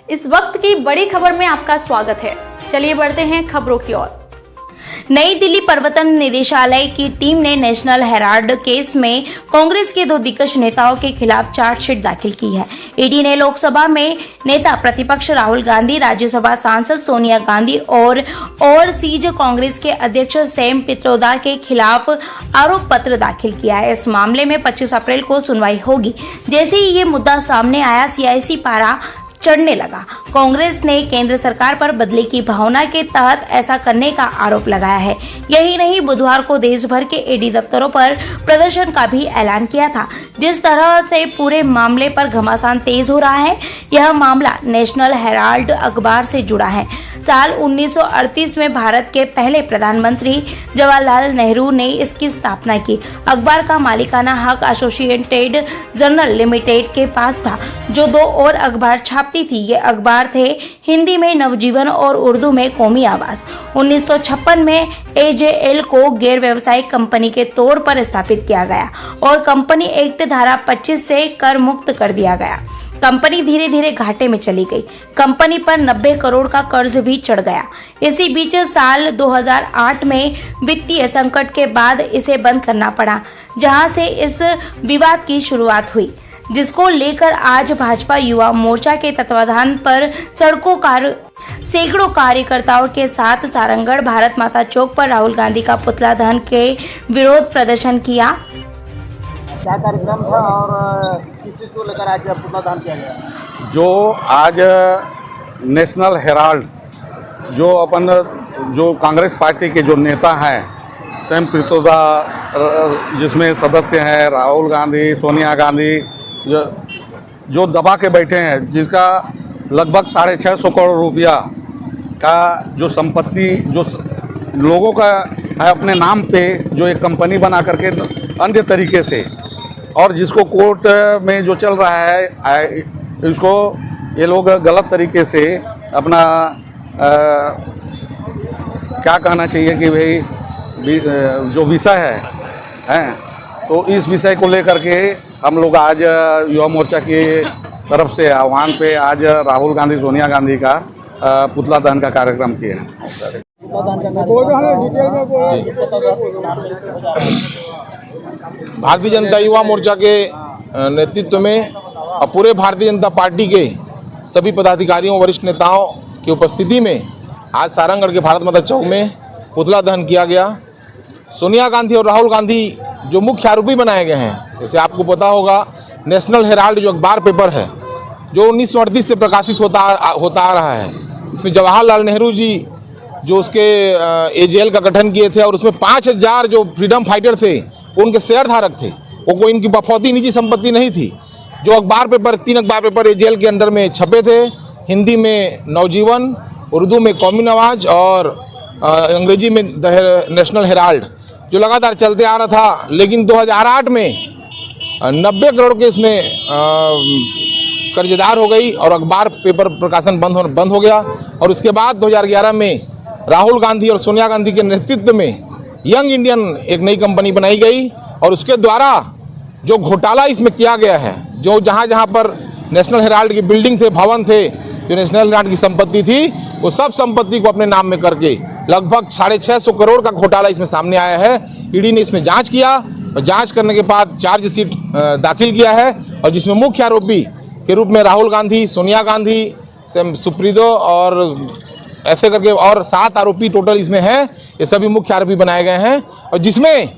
इस वक्त की बड़ी खबर में आपका स्वागत है। चलिए बढ़ते हैं खबरों की ओर। नई दिल्ली प्रवर्तन निदेशालय की टीम ने नेशनल हेराल्ड केस में कांग्रेस के 2 दिग्गज नेताओं के खिलाफ चार्जशीट दाखिल की है। ईडी ने लोकसभा में नेता प्रतिपक्ष राहुल गांधी, राज्यसभा सांसद सोनिया गांधी और ओवरसीज कांग्रेस के अध्यक्ष सैम पित्रोदा के खिलाफ आरोप पत्र दाखिल किया है। इस मामले में 25 अप्रैल को सुनवाई होगी। जैसे ही ये मुद्दा सामने आया, सियासी पारा चढ़ने लगा। कांग्रेस ने केंद्र सरकार पर बदले की भावना के तहत ऐसा करने का आरोप लगाया है। यही नहीं, बुधवार को देश भर के ईडी दफ्तरों पर प्रदर्शन का भी ऐलान किया था। जिस तरह से पूरे मामले पर घमासान तेज हो रहा है, यह मामला नेशनल हेराल्ड अखबार से जुड़ा है। साल 1938 में भारत के पहले प्रधानमंत्री जवाहरलाल नेहरू ने इसकी स्थापना की। अखबार का मालिकाना हक एसोसिएटेड जर्नल लिमिटेड के पास था, जो 2 और अखबार छापती थी। ये अखबार थे हिंदी में नवजीवन और उर्दू में कौमी आवाज। 1956 में एजेएल को गैर व्यावसायिक कंपनी के तौर पर स्थापित किया गया और कंपनी एक्ट धारा 25 से कर मुक्त कर दिया गया। कंपनी धीरे धीरे घाटे में चली गई। कंपनी पर 90 करोड़ का कर्ज भी चढ़ गया। इसी बीच साल 2008 में वित्तीय संकट के बाद इसे बंद करना पड़ा, जहां से इस विवाद की शुरुआत हुई, जिसको लेकर आज भाजपा युवा मोर्चा के तत्वाधान पर सैकड़ों कार्यकर्ताओं के साथ सारंगगढ़ भारत माता चौक पर राहुल गांधी का पुतला दहन के विरोध प्रदर्शन किया। क्या कार्यक्रम था और किस चीज़ को लेकर आज पुतला दहन किया गया? जो आज नेशनल हेराल्ड जो कांग्रेस पार्टी के जो नेता हैं, सैम पित्रोदा जिसमें सदस्य हैं, राहुल गांधी, सोनिया गांधी, जो दबा के बैठे हैं, जिसका लगभग 650 करोड़ रुपया का जो संपत्ति जो लोगों का है अपने नाम पे, जो एक कंपनी बना करके अन्य तरीके से, और जिसको कोर्ट में जो चल रहा है, इसको ये लोग गलत तरीके से अपना क्या कहना चाहिए कि भाई जो विषय है, तो इस विषय को लेकर के हम लोग आज युवा मोर्चा की तरफ से आह्वान पे आज राहुल गांधी, सोनिया गांधी का पुतला दहन का कार्यक्रम किए हैं। भारतीय जनता युवा मोर्चा के नेतृत्व में और पूरे भारतीय जनता पार्टी के सभी पदाधिकारियों, वरिष्ठ नेताओं की उपस्थिति में आज सारंगगढ़ के भारत माता चौक में पुतला दहन किया गया। सोनिया गांधी और राहुल गांधी जो मुख्य आरोपी बनाए गए हैं, जैसे आपको पता होगा, नेशनल हेराल्ड जो अखबार पेपर है, जो 1938 से प्रकाशित होता आ रहा है, इसमें जवाहरलाल नेहरू जी जो उसके एजेएल का गठन किए थे और उसमें 5000 जो फ्रीडम फाइटर थे, उनके शेयर धारक थे। वो कोई इनकी बफौती निजी संपत्ति नहीं थी। जो अखबार पेपर 3 अखबार पेपर एजेएल के अंडर में छपे थे, हिंदी में नवजीवन, उर्दू में कौमी आवाज और अंग्रेजी में नेशनल हेराल्ड, जो लगातार चलते आ रहा था। लेकिन 2008 में 90 करोड़ के इसमें कर्जदार हो गई और अखबार पेपर प्रकाशन बंद हो गया। और उसके बाद 2011 में राहुल गांधी और सोनिया गांधी के नेतृत्व में यंग इंडियन एक नई कंपनी बनाई गई और उसके द्वारा जो घोटाला इसमें किया गया है, जो जहाँ पर नेशनल हेराल्ड की बिल्डिंग थे, भवन थे, जो नेशनल हेराल्ड की संपत्ति थी, वो सब संपत्ति को अपने नाम में करके लगभग 650 करोड़ का घोटाला इसमें सामने आया है। ईडी ने इसमें जांच किया और जांच करने के बाद चार्जशीट दाखिल किया है, और जिसमें मुख्य आरोपी के रूप में राहुल गांधी, सोनिया गांधी, सुप्रीदो और ऐसे करके और 7 आरोपी टोटल इसमें हैं। ये सभी मुख्य आरोपी बनाए गए हैं, और जिसमें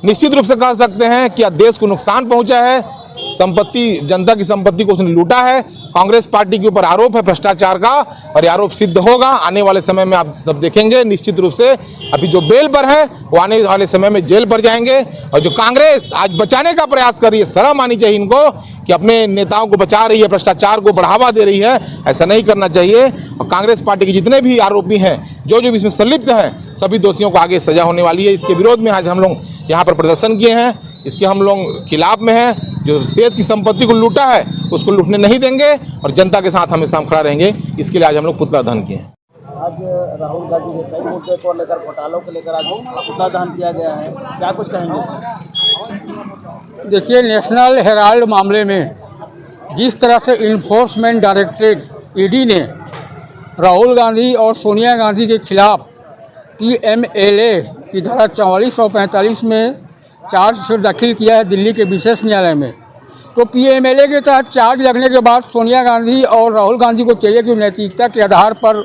निश्चित रूप से कह सकते हैं कि देश को नुकसान पहुंचा है, संपत्ति, जनता की संपत्ति को उसने लूटा है। कांग्रेस पार्टी के ऊपर आरोप है भ्रष्टाचार का, और ये आरोप सिद्ध होगा आने वाले समय में। आप सब देखेंगे निश्चित रूप से। अभी जो बेल पर है वो आने वाले समय में जेल पर जाएंगे। और जो कांग्रेस आज बचाने का प्रयास कर रही है, शर्म आनी चाहिए इनको कि अपने नेताओं को बचा रही है, भ्रष्टाचार को बढ़ावा दे रही है। ऐसा नहीं करना चाहिए। और कांग्रेस पार्टी के जितने भी आरोपी हैं, जो इसमें संलिप्त हैं, सभी दोषियों को आगे सजा होने वाली है। इसके विरोध में आज हम लोग यहाँ पर प्रदर्शन किए हैं। इसके हम लोग खिलाफ में हैं। जो देश की संपत्ति को लूटा है, उसको लूटने नहीं देंगे और जनता के साथ हमेशा हम खड़ा रहेंगे। इसके लिए आज हम लोग पुतला दहन किए हैं। आज राहुल गांधी के कई मुद्दे को लेकर, घोटालों को लेकर आज पुतला दहन किया गया है, क्या कुछ कहेंगे? देखिए, नेशनल हेराल्ड मामले में जिस तरह से इन्फोर्समेंट डायरेक्टरेट ईडी ने राहुल गांधी और सोनिया गांधी के खिलाफ PMLA की धारा 44 और 45 में चार्जशीट दाखिल किया है दिल्ली के विशेष न्यायालय में। तो PMLA के तहत चार्ज लगने के बाद सोनिया गांधी और राहुल गांधी को चाहिए कि नैतिकता के आधार पर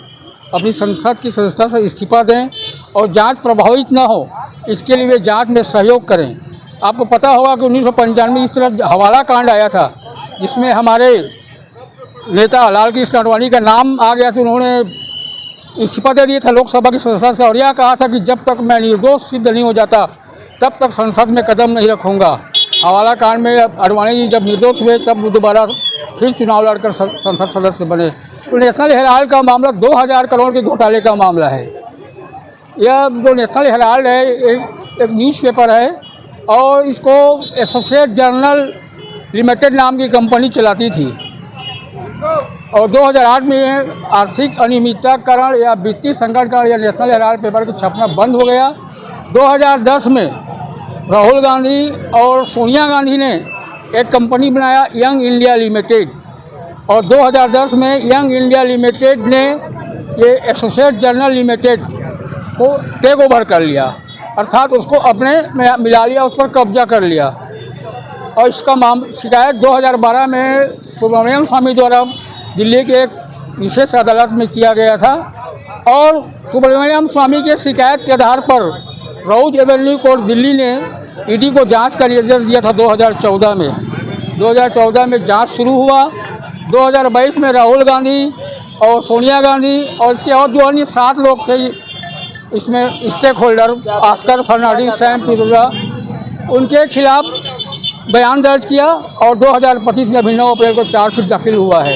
अपनी संसद की सदस्यता से इस्तीफा दें और जांच प्रभावित न हो, इसके लिए वे जांच में सहयोग करें। आपको पता होगा कि 1995 में इस तरह हवाला कांड आया था, जिसमें हमारे नेता लाल कृष्ण आडवाणी का नाम आ गया, तो उन्होंने इस्तीफा दे दिया था लोकसभा की सदस्यता से और यह कहा था कि जब तक मैं निर्दोष सिद्ध नहीं हो जाता तब तक संसद में कदम नहीं रखूँगा। हवाला कांड में आडवाणी जी जब निर्दोष हुए तब वो दोबारा फिर चुनाव लड़कर संसद सदस्य बने। तो नेशनल हेराल्ड का मामला 2000 करोड़ के घोटाले का मामला है। यह जो नेशनल हेराल्ड है एक न्यूज़पेपर है और इसको एसोसिएट जर्नल लिमिटेड नाम की कंपनी चलाती थी और 2008 में आर्थिक अनियमितता के कारण या वित्तीय संकट के कारण यह नेशनल हेराल्ड पेपर का छपना बंद हो गया। 2010 में राहुल गांधी और सोनिया गांधी ने एक कंपनी बनाया यंग इंडिया लिमिटेड और 2010 में यंग इंडिया लिमिटेड ने ये एसोसिएट जर्नल लिमिटेड को टेक ओवर कर लिया, अर्थात उसको अपने में मिला लिया, उस पर कब्जा कर लिया। और इसका शिकायत 2012 में सुब्रमण्यम स्वामी द्वारा दिल्ली के एक विशेष अदालत में किया गया था और सुब्रमण्यम स्वामी के शिकायत के आधार पर राउज एवेन्यू कोर्ट दिल्ली ने ईडी को जांच का निर्देश दिया था 2014 में। 2014 में जांच शुरू हुआ। 2022 में राहुल गांधी और सोनिया गांधी और इसके और जो अन्य 7 लोग थे इसमें स्टेक होल्डर ऑस्कर फर्नांडिस, सैम पित्रोदा, उनके खिलाफ बयान दर्ज किया और 2025 में 9 अप्रैल को चार्जशीट दाखिल हुआ है।